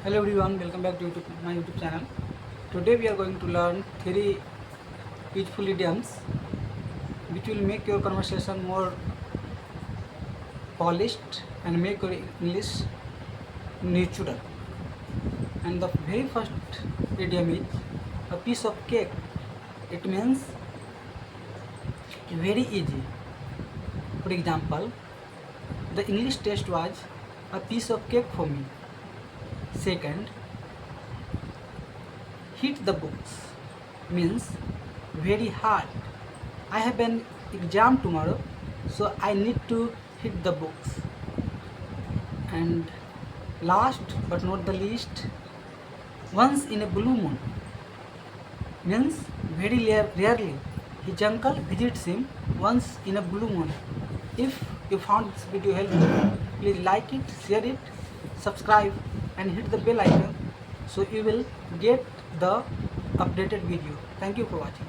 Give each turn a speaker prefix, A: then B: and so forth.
A: Hello everyone, welcome back to my YouTube channel. Today we are going to learn 3 useful idioms which will make your conversation more polished and make your English natural. And the very first idiom is a piece of cake. It means very easy. For example, the English test was a piece of cake for me. Second, hit the books means very hard. I have an exam tomorrow, so I need to hit the books. And last but not the least, once in a blue moon means very rarely. His uncle visits him once in a blue moon. If you found this video helpful, please like it, share it, subscribe and hit the bell icon so you will get the updated video. Thank you for watching.